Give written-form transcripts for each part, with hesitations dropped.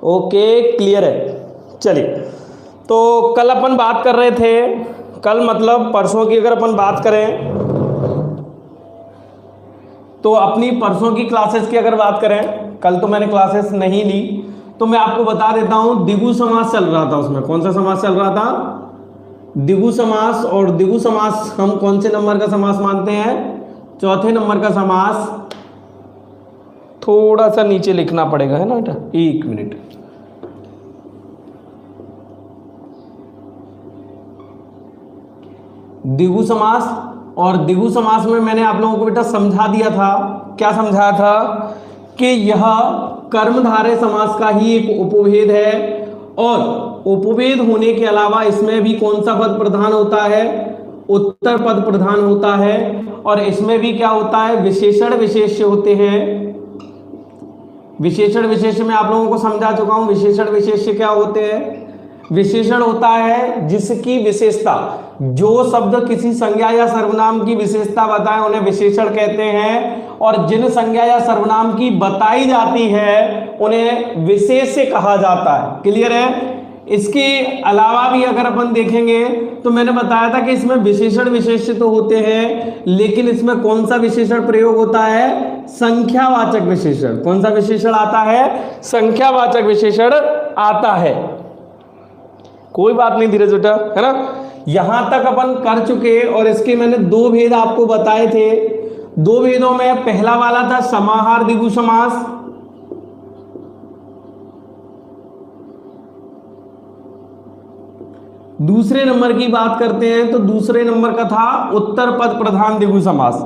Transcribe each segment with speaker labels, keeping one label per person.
Speaker 1: Okay, clear है। चलिए, तो कल अपन बात कर रहे थे, कल मतलब परसों की अगर अपन बात करें तो अपनी परसों की क्लासेस की अगर बात करें, कल तो मैंने क्लासेस नहीं ली, तो मैं आपको बता देता हूं द्विगु समास चल रहा था। उसमें कौन सा समास चल रहा था? द्विगु समास। और द्विगु समास हम कौन से नंबर का समास मानते हैं? चौथे नंबर का समास। थोड़ा सा नीचे लिखना पड़ेगा, है ना बेटा, एक मिनट। द्विगु समास, और द्विगु समास में मैंने आप लोगों को बेटा समझा दिया था। क्या समझाया था? कि यह कर्मधारय समास का ही एक उपभेद है, और उपभेद होने के अलावा इसमें भी कौन सा पद प्रधान होता है? उत्तर पद प्रधान होता है। और इसमें भी क्या होता है? विशेषण विशेष्य होते हैं। विशेषण विशेष्य में आप लोगों को समझा चुका हूं। विशेषण विशेष्य क्या होते हैं? विशेषण होता है जिसकी विशेषता, जो शब्द किसी संज्ञा या सर्वनाम की विशेषता बताए उन्हें विशेषण कहते हैं, और जिन संज्ञा या सर्वनाम की बताई जाती है उन्हें विशेष्य कहा जाता है। क्लियर है? इसके अलावा भी अगर अपन देखेंगे तो मैंने बताया था कि इसमें विशेषण विशेष्य तो होते हैं, लेकिन इसमें कौन सा विशेषण प्रयोग होता है? संख्यावाचक विशेषण। कौन सा विशेषण आता है? संख्यावाचक विशेषण आता है। कोई बात नहीं धीरज बेटा, है ना। यहां तक अपन कर चुके, और इसके मैंने दो भेद आपको बताए थे। दो भेदों में पहला वाला था समाहार द्विगु समास, दूसरे नंबर की बात करते हैं तो दूसरे नंबर का था उत्तर पद प्रधान द्विगु समास।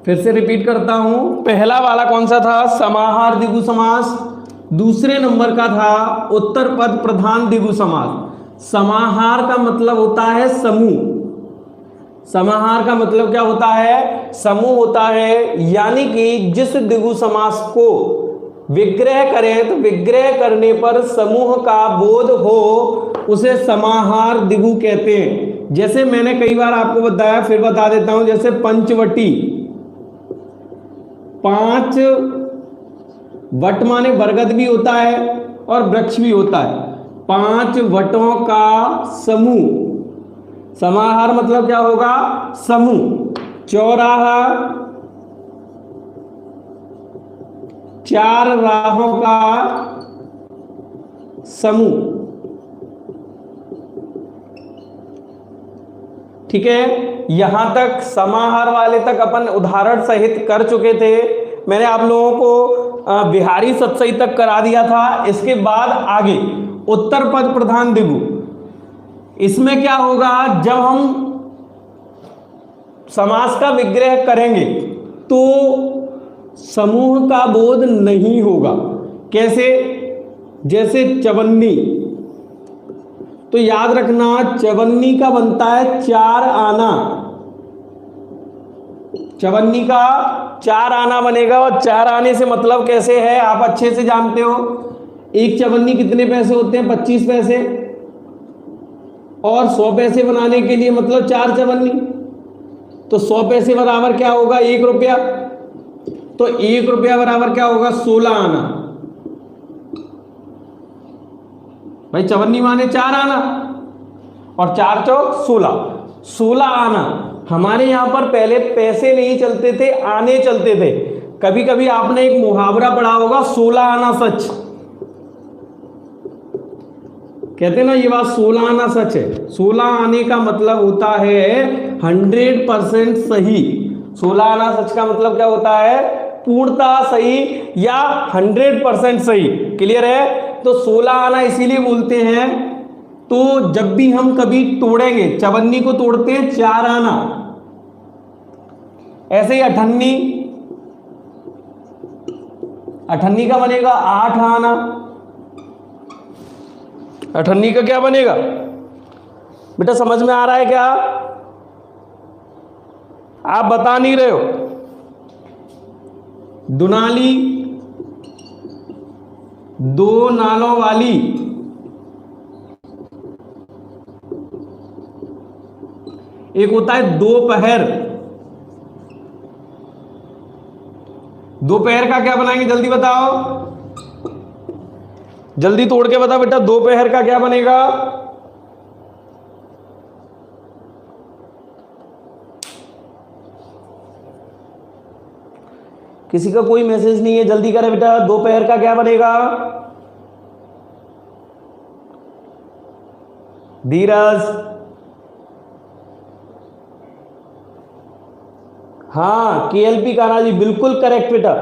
Speaker 1: फिर से रिपीट करता हूं, पहला वाला कौन सा था? समाहार द्विगु समास। दूसरे नंबर का था उत्तर पद प्रधान द्विगु समास। समाहार का मतलब होता है समूह। समाहार का मतलब क्या होता है? समूह होता है। यानी कि जिस द्विगु समास को विग्रह करें तो विग्रह करने पर समूह का बोध हो, उसे समाहार द्विगु कहते हैं। जैसे मैंने कई बार आपको बताया, फिर बता देता हूं, जैसे पंचवटी, 5 वट माने बरगद भी होता है और वृक्ष भी होता है। 5 वटों का समूह, समाहार मतलब क्या होगा? समूह। चौराहा, 4 राहों का समूह। ठीक है, यहां तक समाहार वाले तक अपन उदाहरण सहित कर चुके थे। मैंने आप लोगों को बिहारी सतसई तक करा दिया था। इसके बाद आगे उत्तर पद प्रधान द्विगु, इसमें क्या होगा? जब हम समास का विग्रह करेंगे तो समूह का बोध नहीं होगा। कैसे? जैसे चवन्नी, तो याद रखना चवन्नी का बनता है 4 आना। चवन्नी का 4 आना बनेगा, और 4 आने से मतलब कैसे है आप अच्छे से जानते हो। एक चवन्नी कितने पैसे होते हैं? 25 पैसे। और 100 पैसे बनाने के लिए मतलब 4 चवन्नी, तो 100 पैसे बराबर क्या होगा? 1 रुपया। तो 1 रुपया बराबर क्या होगा? 16 आना। भाई चवन्नी माने 4 आना, और 4 चौक 16, 16 आना। हमारे यहां पर पहले पैसे नहीं चलते थे, आने चलते थे। कभी कभी आपने एक मुहावरा पढ़ा होगा, 16 आना सच। कहते ना ये बात 16 आना सच है। 16 आने का मतलब होता है 100% सही। 16 आना सच का मतलब क्या होता है? पूर्णतः सही या 100% सही। क्लियर है? तो 16 आना इसीलिए बोलते हैं। तो जब भी हम कभी तोड़ेंगे, चवन्नी को तोड़ते हैं 4 आना। ऐसे ही अठन्नी, अठन्नी का बनेगा 8 आना। अठन्नी का क्या बनेगा बेटा? समझ में आ रहा है क्या? आप बता नहीं रहे हो। दुनाली, 2 नालों वाली। एक होता है दोपहर। दोपहर का क्या बनाएंगे, जल्दी बताओ, जल्दी तोड़ के बताओ बेटा, दोपहर का क्या बनेगा? किसी का कोई मैसेज नहीं है, जल्दी करें बेटा, दोपहर का क्या बनेगा? धीरज, हाँ केएलपी कान्हा जी बिल्कुल करेक्ट बेटा।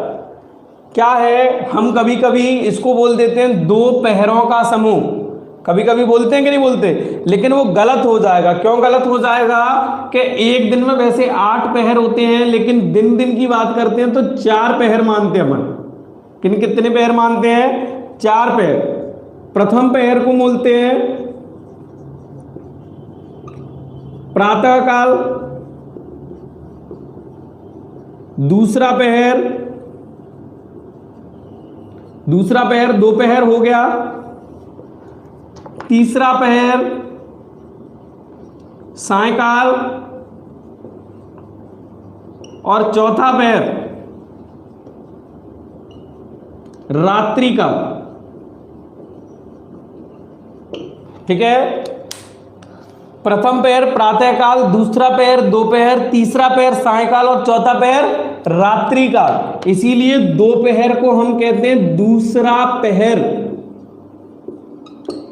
Speaker 1: क्या है, हम कभी कभी इसको बोल देते हैं दो पहरों का समूह, कभी कभी बोलते हैं कि नहीं बोलते, लेकिन वो गलत हो जाएगा। क्यों गलत हो जाएगा? कि एक दिन में वैसे 8 पहर होते हैं, लेकिन दिन दिन की बात करते हैं तो 4 पहर मानते हैं अपन। कितने पहर मानते हैं? 4 पहर। प्रथम पहर को बोलते हैं प्रातः काल, दूसरा पहर दोपहर हो गया, तीसरा पहर सायंकाल, और चौथा पहर रात्रि का। ठीक है, प्रथम पहर प्रातःकाल, दूसरा पहर दोपहर, तीसरा पहर सायंकाल और चौथा पहर रात्रि का। इसीलिए दोपहर को हम कहते हैं दूसरा पहर।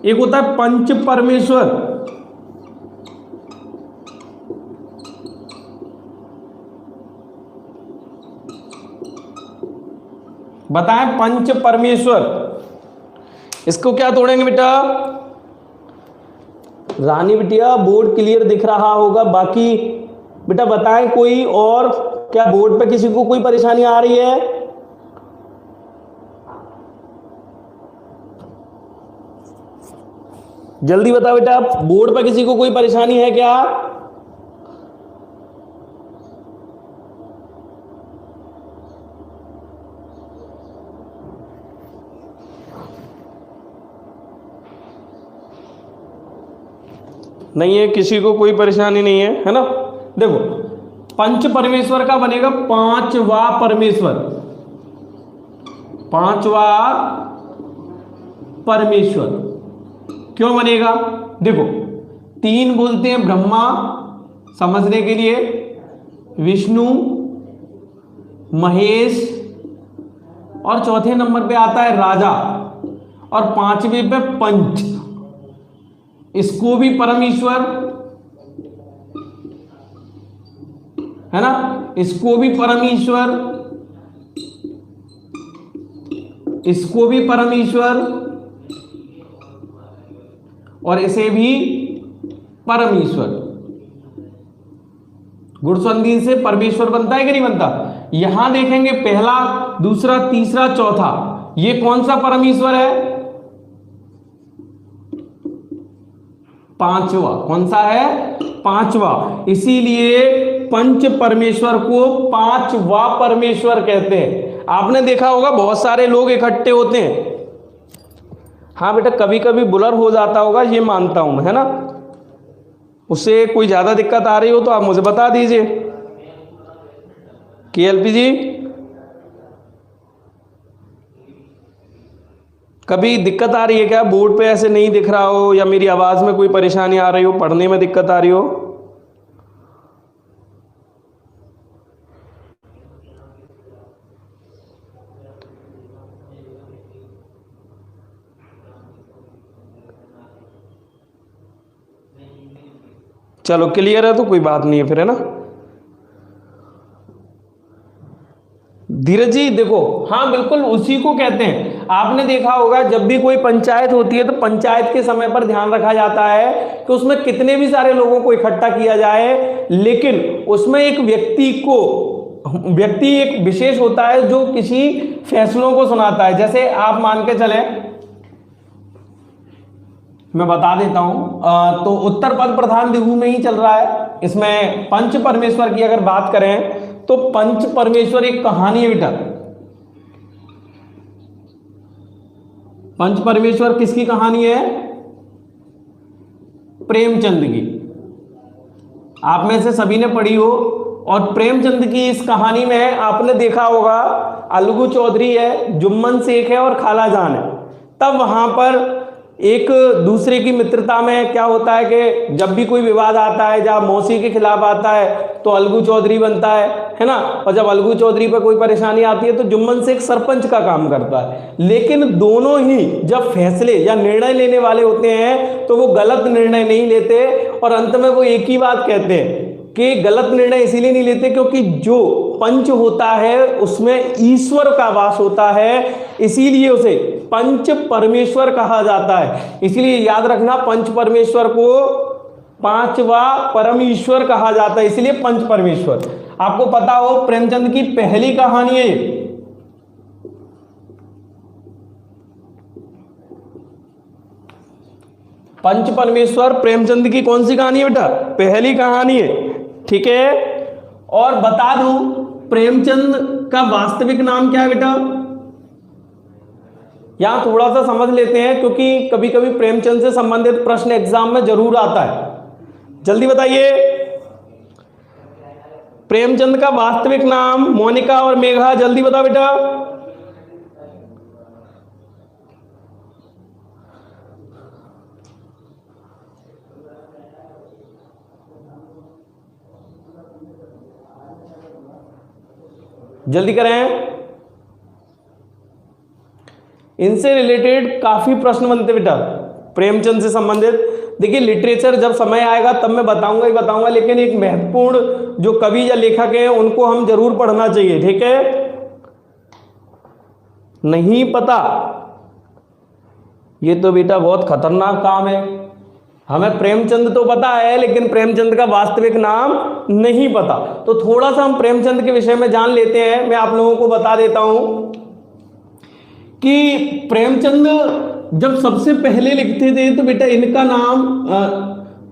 Speaker 1: एक होता है पंच परमेश्वर, बताएं पंच परमेश्वर, इसको क्या तोड़ेंगे बेटा? रानी बिटिया बोर्ड क्लियर दिख रहा होगा, बाकी बेटा बताएं कोई और, क्या बोर्ड पे किसी को कोई परेशानी आ रही है? जल्दी बताओ बेटा, बोर्ड पे किसी को कोई परेशानी है क्या? नहीं है, किसी को कोई परेशानी नहीं है ना? देखो, पंच परमेश्वर का बनेगा पांचवा परमेश्वर, पांचवा परमेश्वर। क्यों बनेगा? देखो, 3 बोलते हैं ब्रह्मा समझने के लिए, विष्णु, महेश, और चौथे नंबर पे आता है राजा, और 5वें पे पंच, इसको भी परमेश्वर है ना, इसको भी परमेश्वर, इसको भी परमेश्वर, और इसे भी परमेश्वर। गुणसंधि से परमेश्वर बनता है कि नहीं बनता? यहां देखेंगे पहला, दूसरा, तीसरा, चौथा, ये कौन सा परमेश्वर है? पांचवा। कौन सा है? पांचवा। इसीलिए पंच परमेश्वर को पांचवा परमेश्वर कहते हैं। आपने देखा होगा बहुत सारे लोग इकट्ठे होते हैं। हाँ बेटा, कभी कभी ब्लर हो जाता होगा, ये मानता हूं मैं, है ना? उससे कोई ज्यादा दिक्कत आ रही हो तो आप मुझे बता दीजिए। केएलपी जी, कभी दिक्कत आ रही है क्या? बोर्ड पे ऐसे नहीं दिख रहा हो, या मेरी आवाज में कोई परेशानी आ रही हो, पढ़ने में दिक्कत आ रही हो? चलो क्लियर है तो कोई बात नहीं है फिर, है ना? धीरज जी देखो, हाँ बिल्कुल उसी को कहते हैं। आपने देखा होगा जब भी कोई पंचायत होती है तो पंचायत के समय पर ध्यान रखा जाता है कि उसमें कितने भी सारे लोगों को इकट्ठा किया जाए, लेकिन उसमें एक व्यक्ति एक विशेष होता है जो किसी फैसलों को सुनाता है। जैसे आप मान के चले, मैं बता देता हूं, तो उत्तर पद प्रधान दिगु में ही चल रहा है। इसमें पंच परमेश्वर की अगर बात करें तो पंच परमेश्वर एक कहानी है बेटा। पंच परमेश्वर किसकी कहानी है? प्रेमचंद की। आप में से सभी ने पढ़ी हो। और प्रेमचंद की इस कहानी में आपने देखा होगा अलगू चौधरी है, जुम्मन शेख है और खाला जान है। तब वहां पर एक दूसरे की मित्रता में क्या होता है कि जब भी कोई विवाद आता है, जब मौसी के खिलाफ आता है तो अलगू चौधरी बनता है ना। और जब अलगू चौधरी पर कोई परेशानी आती है तो जुम्मन शेख सरपंच का काम करता है। लेकिन दोनों ही जब फैसले या निर्णय लेने वाले होते हैं तो वो गलत निर्णय नहीं लेते, और अंत में वो एक ही बात कहते हैं कि गलत निर्णय इसीलिए नहीं लेते क्योंकि जो पंच होता है उसमें ईश्वर का वास होता है, इसीलिए उसे पंच परमेश्वर कहा जाता है। इसलिए याद रखना, पंच परमेश्वर को पांचवा परम ईश्वर कहा जाता है, इसलिए पंच परमेश्वर। आपको पता हो प्रेमचंद की पहली कहानी है, पंच परमेश्वर प्रेमचंद की कौन सी कहानी है बेटा? पहली कहानी है, ठीक है। और बता दूं प्रेमचंद का वास्तविक नाम क्या है बेटा? यहां थोड़ा सा समझ लेते हैं क्योंकि कभी कभी प्रेमचंद से संबंधित प्रश्न एग्जाम में जरूर आता है। जल्दी बताइए, प्रेमचंद का वास्तविक नाम? मोनिका और मेघा जल्दी बताओ बेटा। जल्दी करें, इनसे रिलेटेड काफी प्रश्न बनते बेटा प्रेमचंद से संबंधित। देखिए लिटरेचर जब समय आएगा तब मैं बताऊंगा ही बताऊंगा, लेकिन एक महत्वपूर्ण जो कवि या लेखक हैं उनको हम जरूर पढ़ना चाहिए, ठीक है। नहीं पता, ये तो बेटा बहुत खतरनाक काम है। हमें प्रेमचंद तो पता है लेकिन प्रेमचंद का वास्तविक नाम नहीं पता। तो थोड़ा सा हम प्रेमचंद के विषय में जान लेते हैं। मैं आप लोगों को बता देता हूं कि प्रेमचंद जब सबसे पहले लिखते थे तो बेटा इनका नाम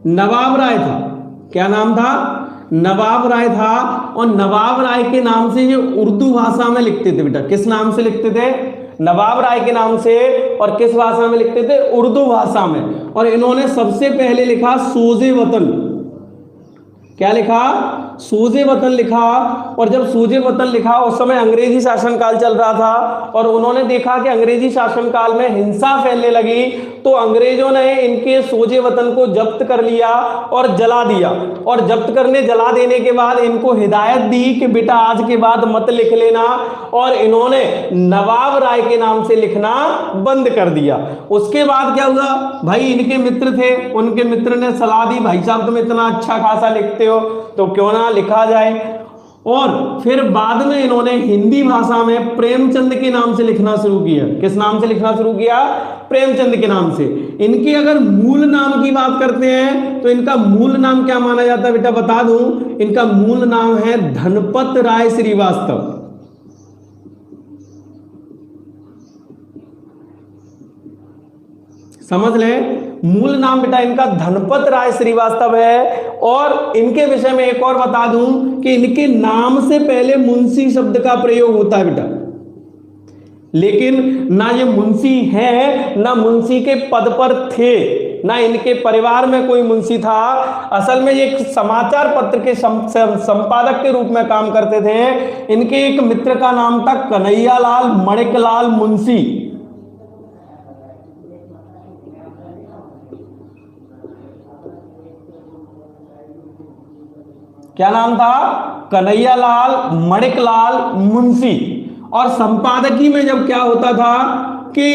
Speaker 1: नवाब राय था। क्या नाम था? नवाब राय था। और नवाब राय के नाम से ये उर्दू भाषा में लिखते थे बेटा। किस नाम से लिखते थे? नवाब राय के नाम से। और किस भाषा में लिखते थे? उर्दू भाषा में। और इन्होंने सबसे पहले लिखा सोजे वतन। क्या लिखा? सोजे वतन लिखा। और जब सोजे वतन लिखा उस समय अंग्रेजी शासनकाल चल रहा था और उन्होंने देखा कि अंग्रेजी शासनकाल में हिंसा फैलने लगी, तो अंग्रेजों ने इनके सोजे वतन को जब्त कर लिया और जला दिया। और जब्त करने जला देने के बाद इनको हिदायत दी कि बेटा आज के बाद मत लिख लेना, और इन्होंने नवाब राय के नाम से लिखना बंद कर दिया। उसके बाद क्या हुआ भाई, इनके मित्र थे, उनके मित्र ने सलाह दी भाई साहब तुम इतना अच्छा खासा लिखते हो तो क्यों ना लिखा जाए। और फिर बाद में इन्होंने हिंदी भाषा में प्रेमचंद के नाम से लिखना शुरू किया। किस नाम से लिखना शुरू किया? प्रेमचंद के नाम से। इनके अगर मूल नाम की बात करते हैं तो इनका मूल नाम क्या माना जाता है बेटा? बता दूं, इनका मूल नाम है धनपत राय श्रीवास्तव। समझ लें, मूल नाम बेटा इनका धनपत राय श्रीवास्तव है। और इनके विषय में एक और बता दूं कि इनके नाम से पहले मुंशी शब्द का प्रयोग होता है बेटा, लेकिन ना ये मुंशी है ना मुंशी के पद पर थे, ना इनके परिवार में कोई मुंशी था। असल में ये एक समाचार पत्र के संपादक के रूप में काम करते थे। इनके एक मित्र का नाम था कन्हैयालाल मणिकलाल मुंशी। क्या नाम था? कन्हैयालाल मणिकलाल मुंशी। और संपादकी में जब क्या होता था कि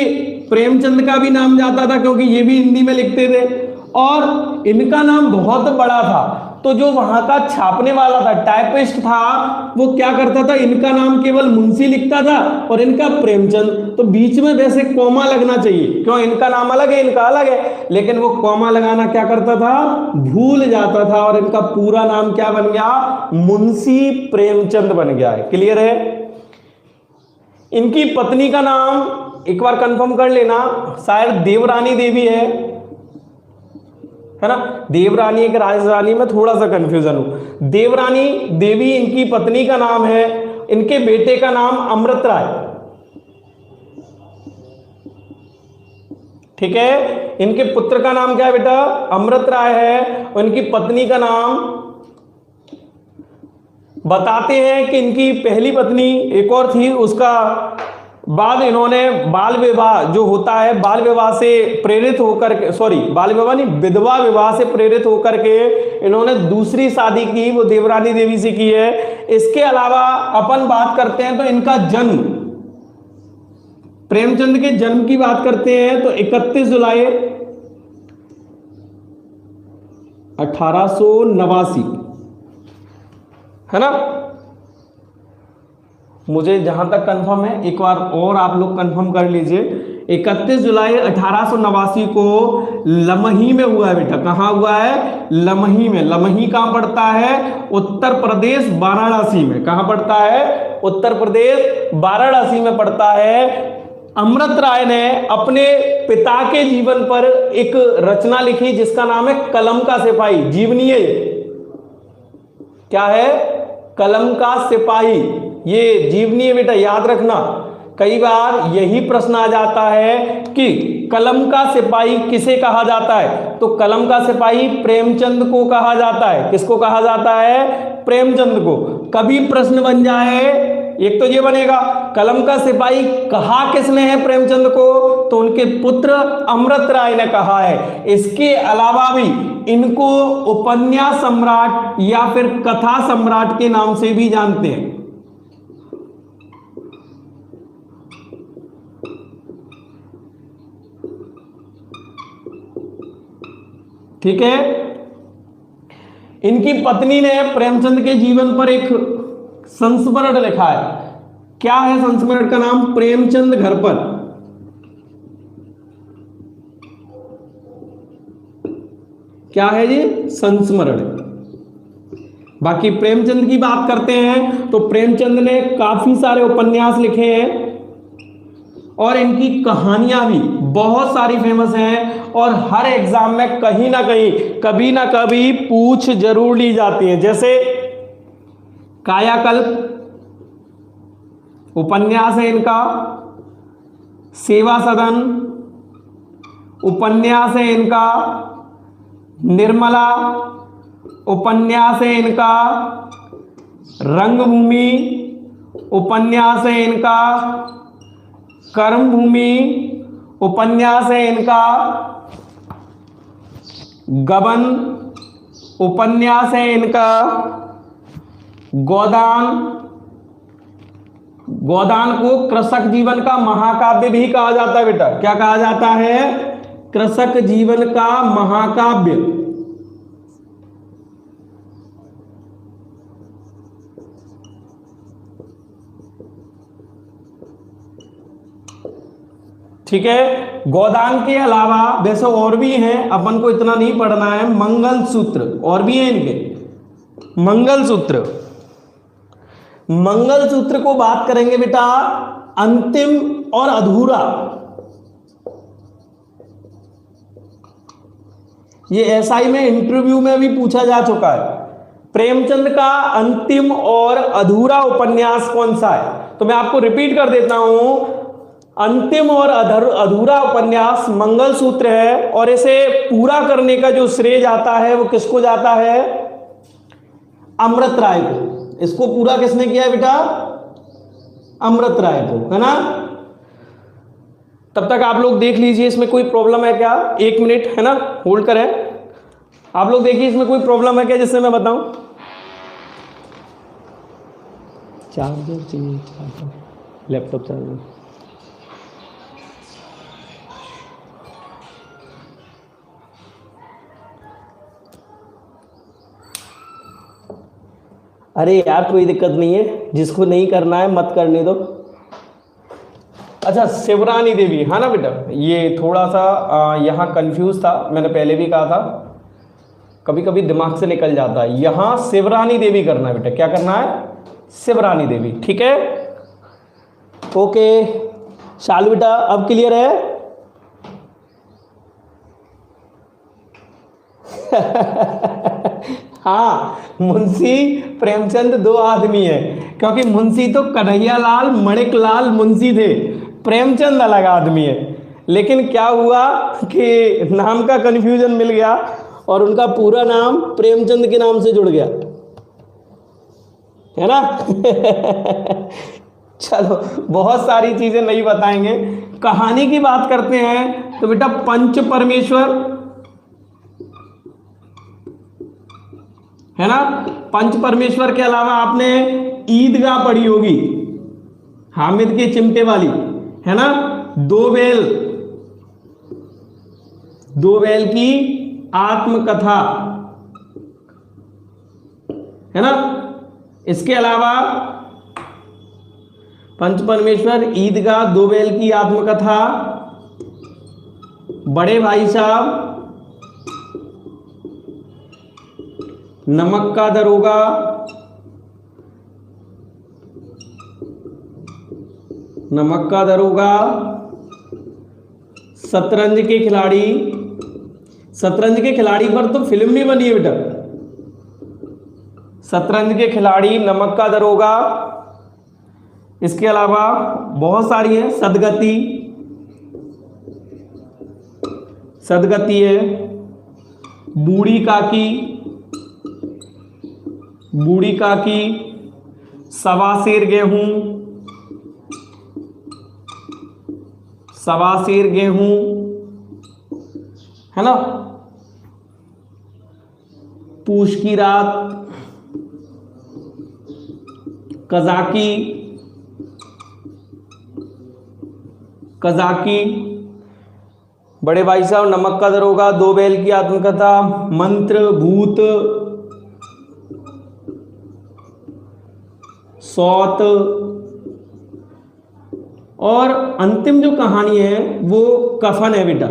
Speaker 1: प्रेमचंद का भी नाम जाता था क्योंकि ये भी हिंदी में लिखते थे, और इनका नाम बहुत बड़ा था, तो जो वहां का छापने वाला था, टाइपिस्ट था, वो क्या करता था, इनका नाम केवल मुंशी लिखता था और इनका प्रेमचंद। तो बीच में वैसे कॉमा लगना चाहिए, क्यों? इनका नाम अलग है, इनका अलग है, लेकिन वो कॉमा लगाना क्या करता था? भूल जाता था। और इनका पूरा नाम क्या बन गया? मुंशी प्रेमचंद बन गया है। क्लियर है? इनकी पत्नी का नाम एक बार कंफर्म कर लेना, शायद देवरानी देवी है ना। देवरानी एक राजरानी में थोड़ा सा कंफ्यूजन हो। देवरानी देवी इनकी पत्नी का नाम है। इनके बेटे का नाम अमृत राय, ठीक है। इनके पुत्र का नाम क्या है बेटा? अमृत राय है। और इनकी पत्नी का नाम बताते हैं कि इनकी पहली पत्नी एक और थी, उसका बाद इन्होंने बाल विवाह जो होता है, बाल विवाह से प्रेरित होकर के, सॉरी बाल विवाह नहीं, विधवा विवाह से प्रेरित होकर के इन्होंने दूसरी शादी की, वो देवरानी देवी से की है। इसके अलावा अपन बात करते हैं तो इनका जन्म, प्रेमचंद के जन्म की बात करते हैं तो 31 जुलाई 1889 है ना। मुझे जहां तक कंफर्म है, एक बार और आप लोग कंफर्म कर लीजिए। 31 जुलाई 1889 को लमही में हुआ है बेटा। कहां हुआ है? लमही में। लमही कहां पड़ता है? उत्तर प्रदेश, वाराणसी में। कहां पड़ता है? उत्तर प्रदेश, वाराणसी में पड़ता है। अमृत राय ने अपने पिता के जीवन पर एक रचना लिखी जिसका नाम है कलम का सिपाही। जीवनी है, क्या है? कलम का सिपाही। ये जीवनी है बेटा, याद रखना। कई बार यही प्रश्न आ जाता है कि कलम का सिपाही किसे कहा जाता है, तो कलम का सिपाही प्रेमचंद को कहा जाता है। किसको कहा जाता है? प्रेमचंद को। कभी प्रश्न बन जाए, एक तो ये बनेगा कलम का सिपाही कहा किसने है प्रेमचंद को, तो उनके पुत्र अमृत राय ने कहा है। इसके अलावा भी इनको उपन्यास सम्राट या फिर कथा सम्राट के नाम से भी जानते हैं। ठीक है। इनकी पत्नी ने प्रेमचंद के जीवन पर एक संस्मरण लिखा है। क्या है संस्मरण का नाम? प्रेमचंद घर पर। क्या है जी? संस्मरण। बाकी प्रेमचंद की बात करते हैं तो प्रेमचंद ने काफी सारे उपन्यास लिखे हैं और इनकी कहानियां भी बहुत सारी फेमस हैं और हर एग्जाम में कहीं ना कहीं कभी ना कभी पूछ जरूर ली जाती है। जैसे कायाकल्प उपन्यास है इनका, सेवा सदन उपन्यास है इनका, निर्मला उपन्यास है इनका, रंगभूमि उपन्यास है इनका, कर्मभूमि उपन्यास है इनका, गबन उपन्यास है इनका, गोदान, गोदान को कृषक जीवन का महाकाव्य भी कहा जाता है बेटा। क्या कहा जाता है? कृषक जीवन का महाकाव्य। ठीक है। गोदान के अलावा वैसे और भी हैं, अपन को इतना नहीं पढ़ना है। मंगलसूत्र और भी हैं इनके। मंगलसूत्र, मंगलसूत्र को बात करेंगे बेटा अंतिम और अधूरा। ये एसआई में इंटरव्यू में भी पूछा जा चुका है। प्रेमचंद का अंतिम और अधूरा उपन्यास कौन सा है? तो मैं आपको रिपीट कर देता हूं। अंतिम और अधूरा उपन्यास मंगलसूत्र है और इसे पूरा करने का जो श्रेय जाता है वो किसको जाता है? अमृत राय को। इसको पूरा किसने किया है बेटा? अमृत राय को, है ना। तब तक आप लोग देख लीजिए इसमें कोई प्रॉब्लम है क्या? 1 मिनट, है ना, होल्ड करें। आप लोग देखिए इसमें कोई प्रॉब्लम है क्या जिससे मैं बताऊं? चार्जर चाहिए, चार्जर, लैपटॉप चार्जर। अरे यार कोई दिक्कत नहीं है, जिसको नहीं करना है मत करने दो। अच्छा, शिवरानी देवी, हाँ ना बेटा, ये थोड़ा सा यहाँ कंफ्यूज था, मैंने पहले भी कहा था, कभी कभी दिमाग से निकल जाता है। यहाँ शिवरानी देवी करना है बेटा। क्या करना है? शिवरानी देवी। ठीक है, ओके। शालू बेटा अब क्लियर है? हाँ, मुंशी प्रेमचंद 2 आदमी है, क्योंकि मुंशी तो कन्हैयालाल मणिकलाल मुंशी थे, प्रेमचंद अलग आदमी है। लेकिन क्या हुआ कि नाम का कंफ्यूजन मिल गया और उनका पूरा नाम प्रेमचंद के नाम से जुड़ गया, है ना। चलो बहुत सारी चीजें नहीं बताएंगे। कहानी की बात करते हैं तो बेटा पंच परमेश्वर है ना। पंच परमेश्वर के अलावा आपने ईदगाह पढ़ी होगी, हामिद के चिमटे वाली, है ना। दो बैल की आत्मकथा, है ना। इसके अलावा पंच परमेश्वर, ईदगाह, दो बैल की आत्मकथा, बड़े भाई साहब, नमक का दरोगा, शतरंज के खिलाड़ी। शतरंज के खिलाड़ी पर तो फिल्म भी बनी है बेटा। शतरंज के खिलाड़ी, नमक का दरोगा, इसके अलावा बहुत सारी है। सदगति है, बूढ़ी काकी, सवासेर गेहूं, है ना। पूष की रात, कजाकी, बड़े भाई साहब, नमक का दरोगा, दो बैल की आत्मकथा, मंत्र, भूत, सौत, और अंतिम जो कहानी है वो कफन है बेटा।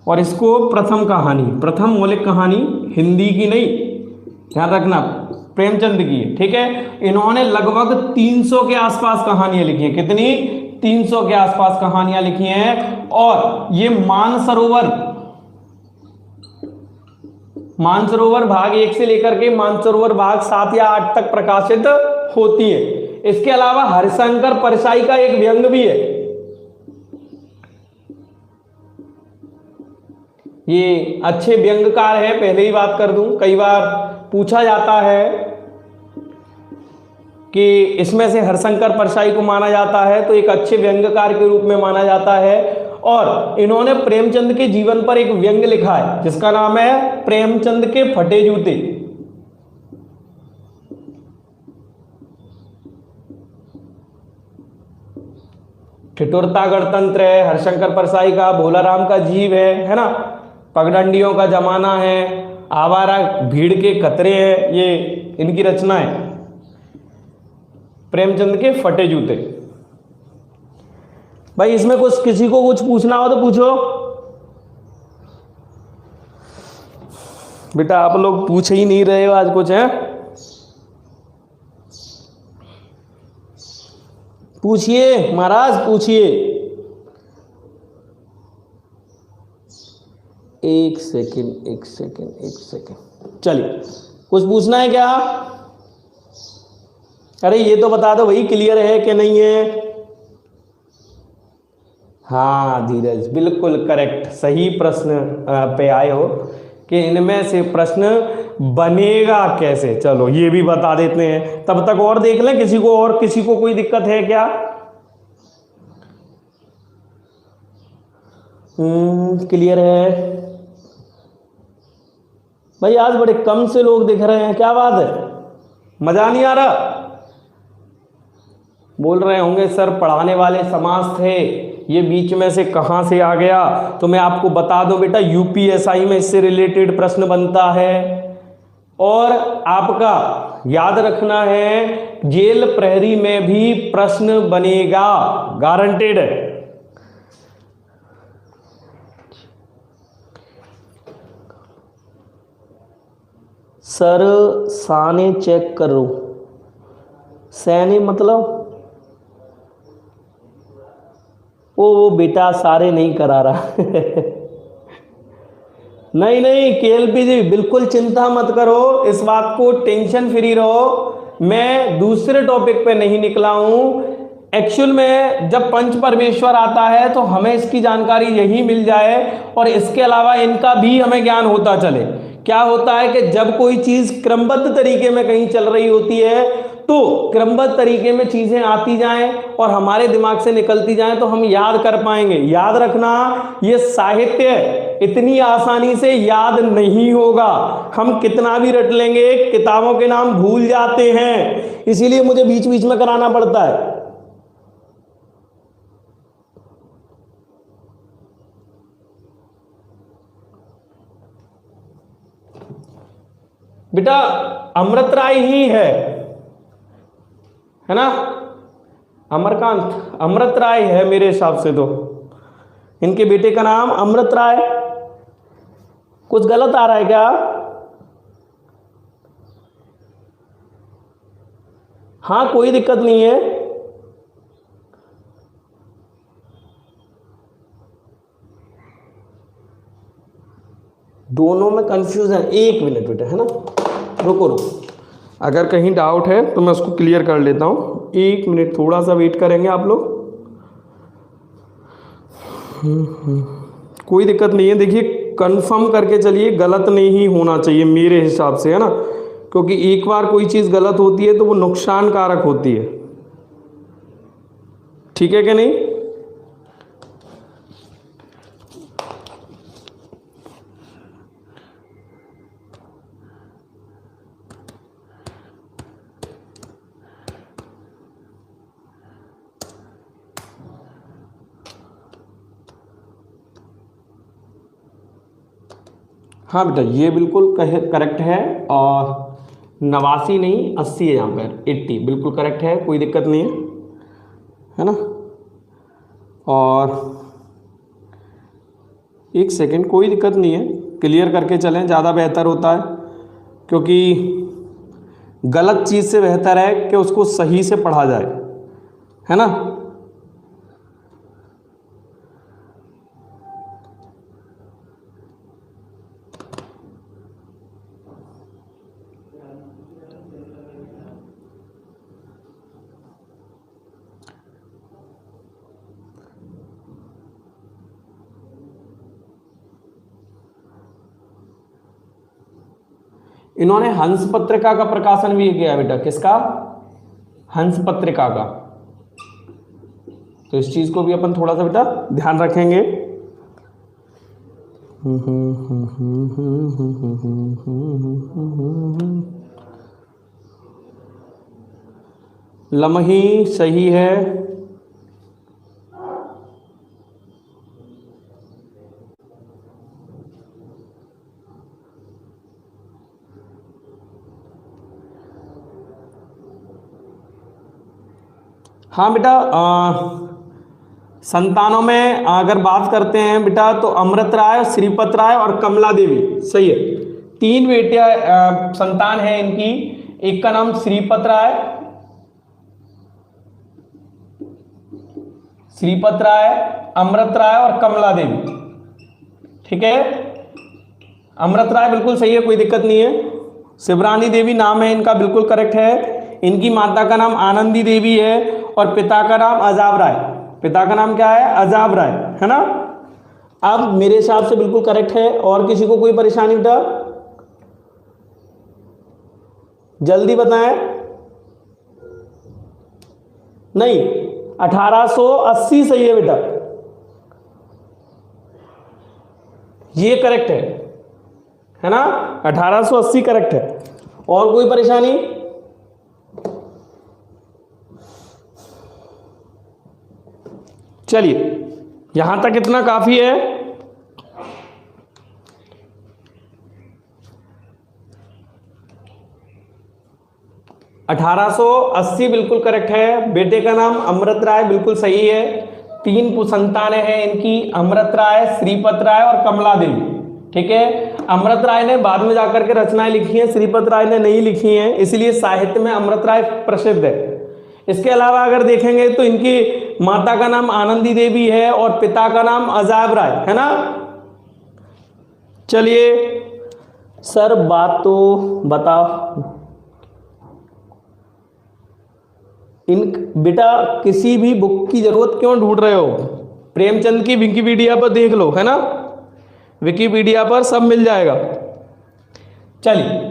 Speaker 1: और इसको प्रथम मौलिक कहानी हिंदी की नहीं, ध्यान रखना, प्रेमचंद की है, ठीक है। इन्होंने लगभग 300 के आसपास कहानियां लिखी हैं। कितनी? 300 के आसपास कहानियां लिखी हैं। और ये मानसरोवर भाग 1 से लेकर के मानसरोवर भाग 7 या 8 तक प्रकाशित होती है। इसके अलावा हरिशंकर परसाई का एक व्यंग भी है। ये अच्छे व्यंग्यकार है, पहले ही बात कर दूं, कई बार पूछा जाता है कि इसमें से हरिशंकर परसाई को माना जाता है तो एक अच्छे व्यंग्यकार के रूप में माना जाता है। और इन्होंने प्रेमचंद के जीवन पर एक व्यंग लिखा है जिसका नाम है प्रेमचंद के फटे जूते। ठिठुरता गणतंत्र है हरिशंकर परसाई का, भोलाराम का जीव है ना, पगडंडियों का जमाना है, आवारा भीड़ के खतरे हैं, ये इनकी रचना है, प्रेमचंद के फटे जूते। भाई इसमें कुछ किसी को कुछ पूछना हो तो पूछो बेटा, आप लोग पूछ ही नहीं रहे हो आज कुछ, है? पूछिए महाराज, पूछिए। एक सेकंड, चलिए कुछ पूछना है क्या? अरे ये तो बता दो भाई, क्लियर है कि नहीं है? हाँ धीरज, बिल्कुल करेक्ट, सही प्रश्न पे आए हो कि इनमें से प्रश्न बनेगा कैसे। चलो ये भी बता देते हैं, तब तक और देख लें किसी को कोई दिक्कत है क्या? क्लियर है भाई? आज बड़े कम से लोग दिख रहे हैं, क्या बात है? मजा नहीं आ रहा? बोल रहे होंगे सर पढ़ाने वाले समाज थे, ये बीच में से कहां से आ गया? तो मैं आपको बता दूं बेटा, यूपीएसआई में इससे रिलेटेड प्रश्न बनता है। और आपका याद रखना है, जेल प्रहरी में भी प्रश्न बनेगा, गारंटेड है। सर साने चेक करो, सैने मतलब वो बेटा सारे नहीं करा रहा। नहीं केएलपी जी, बिल्कुल चिंता मत करो, इस बात को टेंशन फ्री रहो। मैं दूसरे टॉपिक पे नहीं निकला हूं, एक्चुअल में जब पंच परमेश्वर आता है तो हमें इसकी जानकारी यही मिल जाए, और इसके अलावा इनका भी हमें ज्ञान होता चले। क्या होता है कि जब कोई चीज क्रमबद्ध तरीके में कहीं चल रही होती है तो क्रमबद्ध तरीके में चीजें आती जाएं और हमारे दिमाग से निकलती जाएं तो हम याद कर पाएंगे। याद रखना, ये साहित्य इतनी आसानी से याद नहीं होगा। हम कितना भी रट लेंगे, किताबों के नाम भूल जाते हैं, इसीलिए मुझे बीच बीच में कराना पड़ता है। बेटा अमृत राय ही है ना, अमरकांत अमृत राय है मेरे हिसाब से। तो इनके बेटे का नाम अमृत राय। कुछ गलत आ रहा है क्या? हाँ कोई दिक्कत नहीं है। दोनों में कंफ्यूजन, एक मिनट बेटा, है ना, रुको रुको, अगर कहीं डाउट है तो मैं उसको क्लियर कर लेता हूँ। एक मिनट थोड़ा सा वेट करेंगे आप लोग। कोई दिक्कत नहीं है। देखिए कंफर्म करके चलिए, गलत नहीं होना चाहिए मेरे हिसाब से, है ना, क्योंकि एक बार कोई चीज़ गलत होती है तो वो नुकसान कारक होती है। ठीक है कि नहीं? हाँ बेटा ये बिल्कुल करेक्ट है, और 89 नहीं 80 है यहाँ पर, 80 बिल्कुल करेक्ट है, कोई दिक्कत नहीं है ना। और एक सेकंड, कोई दिक्कत नहीं है, क्लियर करके चलें, ज़्यादा बेहतर होता है, क्योंकि गलत चीज़ से बेहतर है कि उसको सही से पढ़ा जाए, है ना। इन्होंने हंस पत्रिका का प्रकाशन भी किया बेटा। किसका? हंस पत्रिका का। तो इस चीज को भी अपन थोड़ा सा बेटा ध्यान रखेंगे। लम्ही सही है। हाँ बेटा संतानों में अगर बात करते हैं बेटा तो अमृत राय, श्रीपत राय और कमला देवी, सही है। 3 बेटियां संतान है इनकी। एक का नाम श्रीपत राय, अमृत राय और कमला देवी। ठीक है, अमृत राय बिल्कुल सही है, कोई दिक्कत नहीं है। शिवरानी देवी नाम है इनका, बिल्कुल करेक्ट है। इनकी माता का नाम आनंदी देवी है और पिता का नाम अजाब राय। पिता का नाम क्या है? अजाब राय, है ना। अब मेरे हिसाब से बिल्कुल करेक्ट है। और किसी को कोई परेशानी बेटा? जल्दी बताएं। नहीं, 1880 सही है बेटा, ये करेक्ट है ना, 1880 करेक्ट है। और कोई परेशानी? चलिए यहां तक इतना काफी है। अठारह सौ 80 बिल्कुल करेक्ट है। बेटे का नाम अमृत राय, बिल्कुल सही है। 3 संतानें हैं इनकी, अमृत राय, श्रीपत राय और कमला देवी। ठीक है, अमृत राय ने बाद में जाकर के रचनाएं लिखी हैं, श्रीपत राय ने नहीं लिखी हैं, इसलिए साहित्य में अमृत राय प्रसिद्ध है। इसके अलावा अगर देखेंगे तो इनकी माता का नाम आनंदी देवी है और पिता का नाम अजाब राय, है ना। चलिए सर बात तो बताओ। इन बेटा किसी भी बुक की जरूरत क्यों ढूंढ रहे हो? प्रेमचंद की विकिपीडिया पर देख लो, है ना, विकिपीडिया पर सब मिल जाएगा। चलिए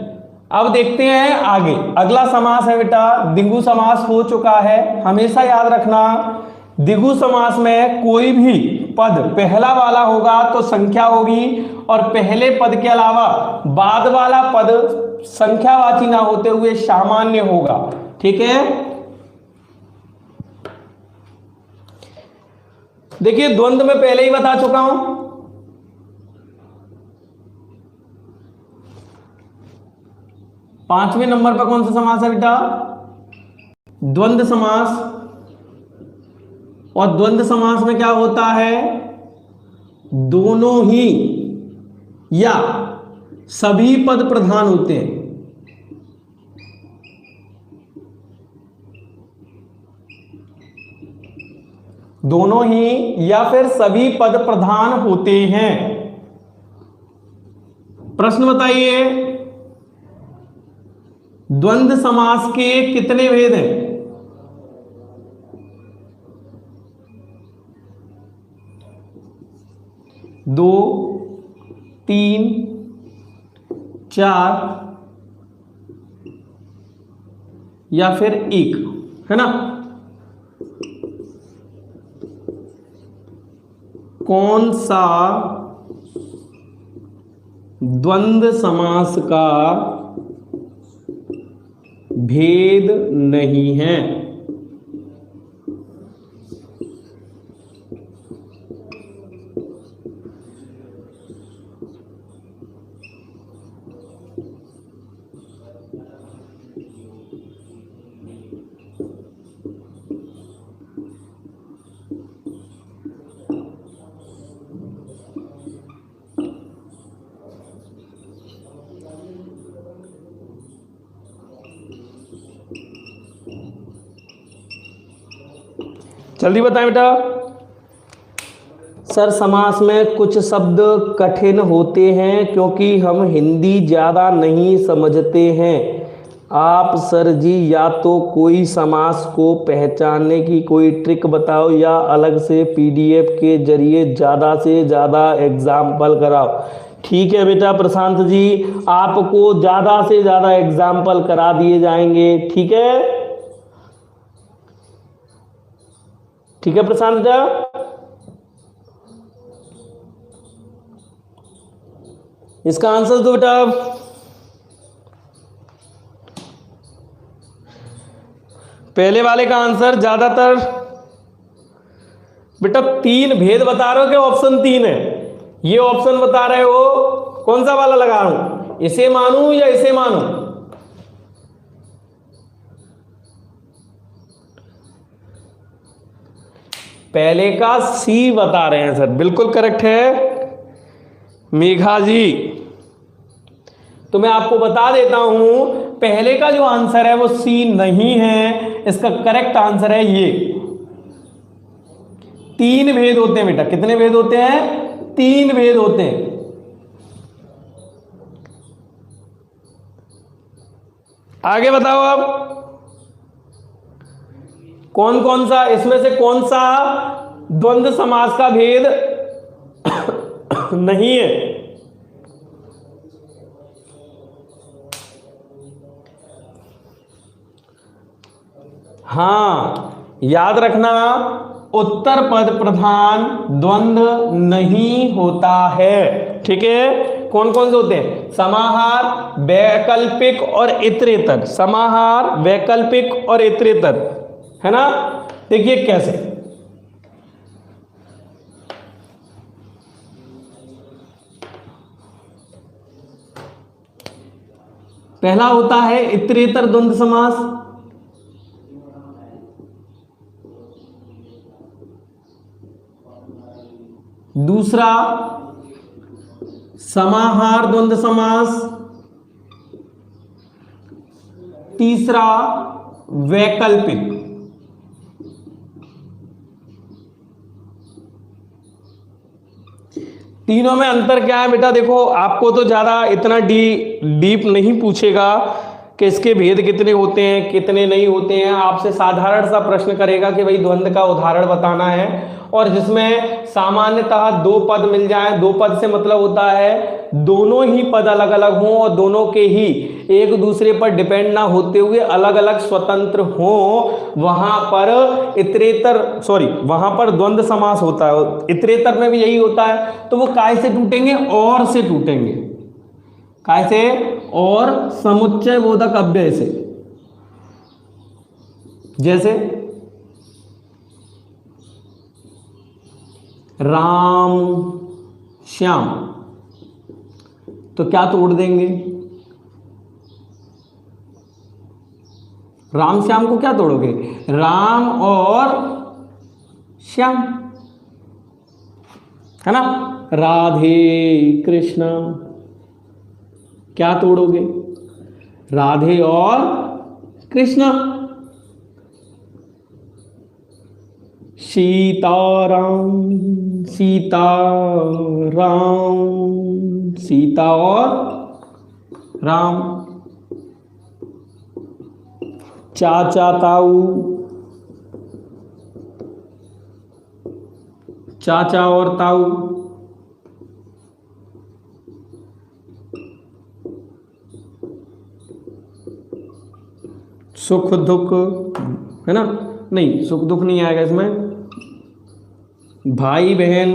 Speaker 1: अब देखते हैं आगे। अगला समास है बेटा द्विगु समास हो चुका है। हमेशा याद रखना द्विगु समास में कोई भी पद पहला वाला होगा तो संख्या होगी, और पहले पद के अलावा बाद वाला पद संख्यावाची ना होते हुए सामान्य होगा। ठीक है, देखिए द्वंद्व में पहले ही बता चुका हूं। पांचवें नंबर पर कौन सा समास है बेटा? द्वंद्व समास। और द्वंद्व समास में क्या होता है? दोनों ही या सभी पद प्रधान होते हैं। दोनों ही या फिर सभी पद प्रधान होते हैं। प्रश्न बताइए, द्वंद्व समास के कितने भेद हैं? दो, तीन, चार या फिर एक, है ना? कौन सा द्वंद्व समास का भेद नहीं है? जल्दी बताएं बेटा। सर समास में कुछ शब्द कठिन होते हैं क्योंकि हम हिंदी ज़्यादा नहीं समझते हैं। आप सर जी या तो कोई समास को पहचानने की कोई ट्रिक बताओ या अलग से पीडीएफ के जरिए ज़्यादा से ज़्यादा एग्जाम्पल कराओ। ठीक है बेटा प्रशांत जी, आपको ज़्यादा से ज़्यादा एग्जाम्पल करा दिए जाएंगे। ठीक है, ठीक है प्रशांत जी। इसका आंसर दो बेटा। पहले वाले का आंसर ज्यादातर बेटा तीन भेद बता रहे हो कि ऑप्शन तीन है? ये ऑप्शन बता रहे हो, कौन सा वाला लगा रहा हूं, इसे मानूं या इसे मानूं? पहले का सी बता रहे हैं सर, बिल्कुल करेक्ट है मेघा जी। तो मैं आपको बता देता हूं, पहले का जो आंसर है वो सी नहीं है, इसका करेक्ट आंसर है ये। तीन भेद होते हैं बेटा। कितने भेद होते हैं? तीन भेद होते हैं। आगे बताओ अब कौन कौन सा, इसमें से कौन सा द्वंद्व समास का भेद नहीं है? हाँ याद रखना, उत्तर पद प्रधान द्वंद्व नहीं होता है। ठीक है, कौन कौन से होते हैं? समाहार, वैकल्पिक और इतरेतर। समाहार, वैकल्पिक और इतरेतर, है ना? देखिए कैसे। पहला होता है इतरेतर द्वंद्व समास। दूसरा समाहार द्वंद्व समास। तीसरा वैकल्पिक। तीनों में अंतर क्या है बेटा? देखो आपको तो ज्यादा इतना डीप नहीं पूछेगा, कि इसके भेद कितने होते हैं कितने नहीं होते हैं। आपसे साधारण सा प्रश्न करेगा कि भाई द्वंद्व का उदाहरण बताना है, और जिसमें सामान्यतः दो पद मिल जाएं। दो पद से मतलब होता है दोनों ही पद अलग अलग हों और दोनों के ही एक दूसरे पर डिपेंड ना होते हुए अलग अलग स्वतंत्र हों, वहां पर वहां पर द्वंद्व समास होता है। इतरेतर में भी यही होता है। तो वो काय से टूटेंगे? और से टूटेंगे। काय से? और समुच्चय बोधक अव्यय से। जैसे राम श्याम, तो क्या तोड़ देंगे? राम श्याम को क्या तोड़ोगे? राम और श्याम, है ना। राधे कृष्ण, क्या तोड़ोगे? राधे और कृष्ण। सीताराम, सीताराम, सीता और राम। चाचा ताऊ, चाचा और ताऊ। सुख दुख, है ना। नहीं, सुख दुख नहीं आएगा इसमें। भाई बहन,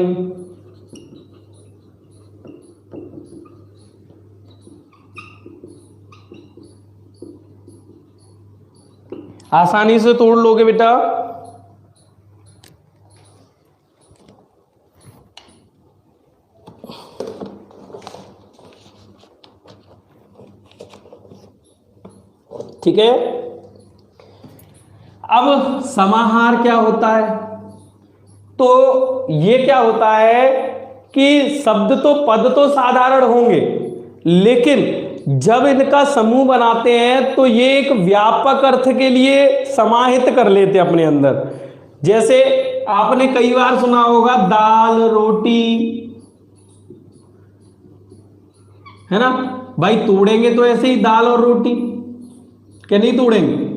Speaker 1: आसानी से तोड़ लोगे बेटा। ठीक है। अब समाहार क्या होता है? तो ये क्या होता है कि शब्द तो पद तो साधारण होंगे, लेकिन जब इनका समूह बनाते हैं तो ये एक व्यापक अर्थ के लिए समाहित कर लेते हैं अपने अंदर। जैसे आपने कई बार सुना होगा दाल रोटी, है ना भाई। तोड़ेंगे तो ऐसे ही दाल और रोटी, क्या नहीं तोड़ेंगे?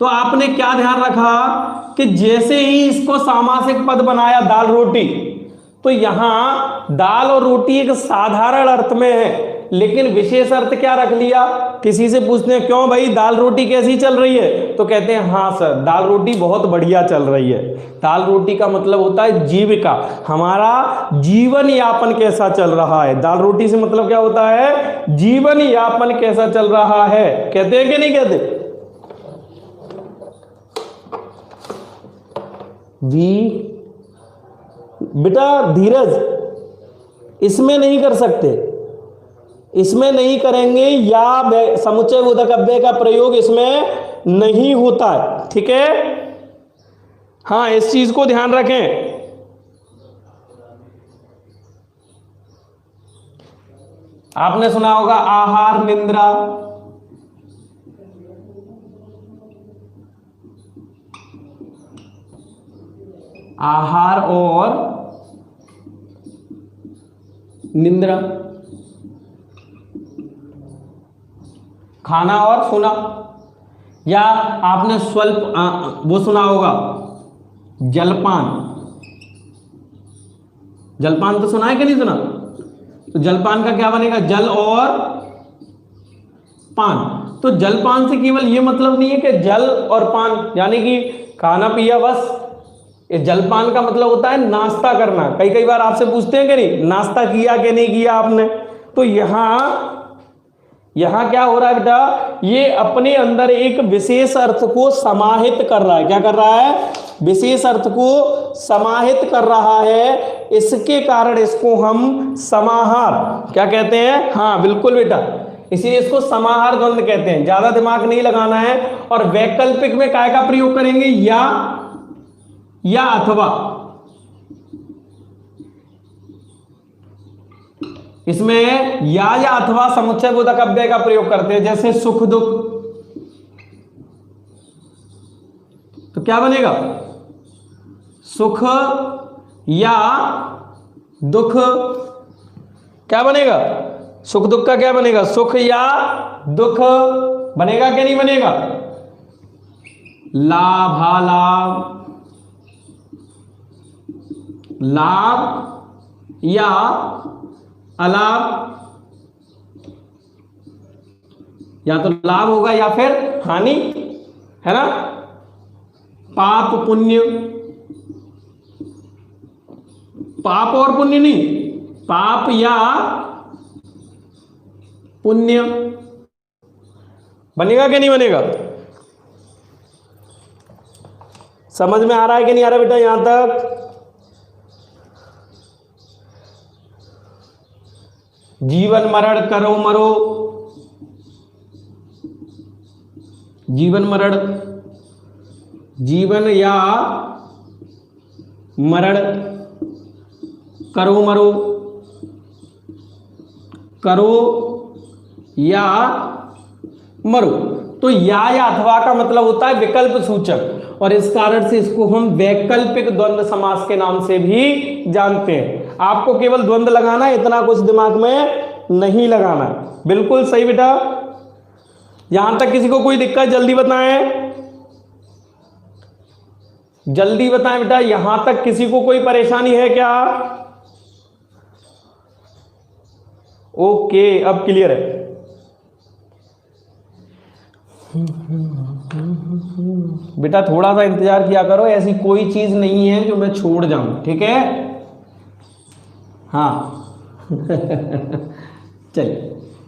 Speaker 1: तो आपने क्या ध्यान रखा कि जैसे ही इसको सामासिक पद बनाया दाल रोटी, तो यहां दाल और रोटी एक साधारण अर्थ में है, लेकिन विशेष अर्थ क्या रख लिया? किसी से पूछते हैं क्यों भाई दाल रोटी कैसी चल रही है, तो कहते हैं हाँ सर दाल रोटी बहुत बढ़िया चल रही है। दाल रोटी का मतलब होता है जीविका, हमारा जीवन यापन कैसा चल रहा है। दाल रोटी से मतलब क्या होता है? जीवन यापन कैसा चल रहा है। कहते हैं कि नहीं कहते? बेटा धीरज, इसमें नहीं कर सकते, इसमें नहीं करेंगे, या समुच्चय बोधक अव्यय का प्रयोग इसमें नहीं होता है। ठीक है, हाँ इस चीज को ध्यान रखें। आपने सुना होगा आहार निद्रा, आहार और निद्रा, खाना और सोना। या आपने स्वल्प वो सुना होगा जलपान। जलपान तो सुना है कि नहीं सुना? तो जलपान का क्या बनेगा? जल और पान। तो जलपान से केवल ये मतलब नहीं है कि जल और पान यानी कि खाना पिया बस। ये जलपान का मतलब होता है नाश्ता करना। कई बार आपसे पूछते हैं कि नहीं नाश्ता किया कि नहीं किया आपने। तो यहां क्या हो रहा है बेटा? ये अपने अंदर एक विशेष अर्थ को समाहित कर रहा है। क्या कर रहा है? विशेष अर्थ को समाहित कर रहा है। इसके कारण इसको हम समाहार क्या कहते हैं? हाँ बिल्कुल बेटा, इसीलिए इसको समाहार द्वंद्व कहते हैं। ज्यादा दिमाग नहीं लगाना है। और वैकल्पिक में काय का प्रयोग करेंगे? या अथवा। इसमें या अथवा समुच्चय बोधक अव्यय का प्रयोग करते हैं। जैसे सुख दुख, तो क्या बनेगा? सुख या दुख। क्या बनेगा? सुख दुख का क्या बनेगा? सुख या दुख। बनेगा कि नहीं बनेगा? लाभालाभ, लाभ या अलाभ, या तो लाभ होगा या फिर हानि, है ना। पाप पुण्य, पाप और पुण्य नहीं, पाप या पुण्य, बनेगा कि नहीं बनेगा? समझ में आ रहा है कि नहीं आ रहा बेटा यहां तक? जीवन मरण करो मरो, जीवन मरण, जीवन या मरण, करो मरो, करो या मरो। तो या अथवा का मतलब होता है विकल्प सूचक, और इस कारण से इसको हम वैकल्पिक द्वंद्व समास के नाम से भी जानते हैं। आपको केवल द्वंद्व लगाना है, इतना कुछ दिमाग में नहीं लगाना है। बिल्कुल सही बेटा। यहां तक किसी को कोई दिक्कत जल्दी बताएं, जल्दी बताएं बेटा, यहां तक किसी को कोई परेशानी है क्या? ओके, अब क्लियर है। बेटा थोड़ा सा इंतजार किया करो, ऐसी कोई चीज नहीं है जो मैं छोड़ जाऊं, ठीक है? हाँ चलिए,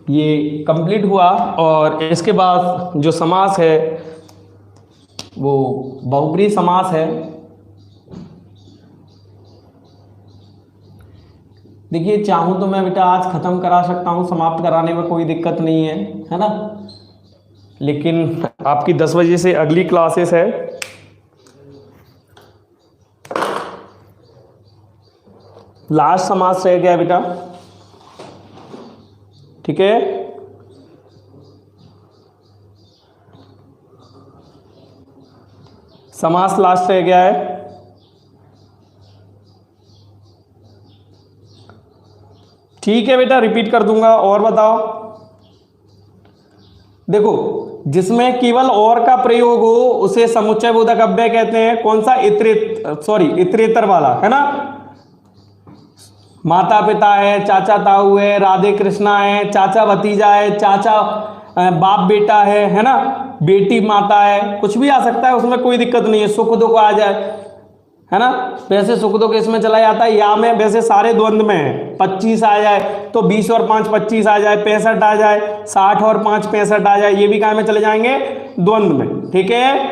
Speaker 1: ये कंप्लीट हुआ। और इसके बाद जो समास है वो बहुब्रीहि समास है। देखिए, चाहूं तो मैं बेटा आज खत्म करा सकता हूं, समाप्त कराने में कोई दिक्कत नहीं है ना। लेकिन आपकी 10 बजे से अगली क्लासेस है, लास्ट समास रह गया बेटा, ठीक है? समास लास्ट रह गया है। ठीक है बेटा, रिपीट कर दूंगा। और बताओ, देखो, जिसमें केवल और का प्रयोग हो उसे समुच्चय बोधक अव्यय कहते हैं। कौन सा? इतरेतर वाला, है ना। माता पिता है, चाचा ताऊ है, राधे कृष्णा है, चाचा भतीजा है, चाचा बाप बेटा है ना, बेटी माता है, कुछ भी आ सकता है, उसमें कोई दिक्कत नहीं है। सुख दुख आ जाए, है ना। वैसे सुख दुख इसमें चला जाता है, या में वैसे सारे द्वंद्व में है। 25 आ जाए तो 20 और 5 25 आ जाए, 65 आ जाए, 60 और 5 65 आ जाए, ये भी काय में चले जाएंगे? द्वंद्व में, ठीक है।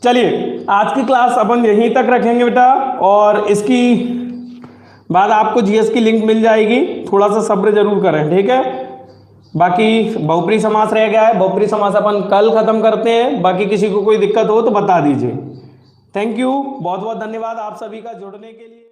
Speaker 1: चलिए, आज की क्लास अपन यहीं तक रखेंगे बेटा, और इसकी बाद आपको जीएस की लिंक मिल जाएगी, थोड़ा सा सब्र जरूर करें, ठीक है। बाकी बहुब्रीहि समास रह गया है, बहुब्रीहि समास अपन कल खत्म करते हैं। बाकी किसी को कोई दिक्कत हो तो बता दीजिए। थैंक यू, बहुत बहुत धन्यवाद आप सभी का जुड़ने के लिए।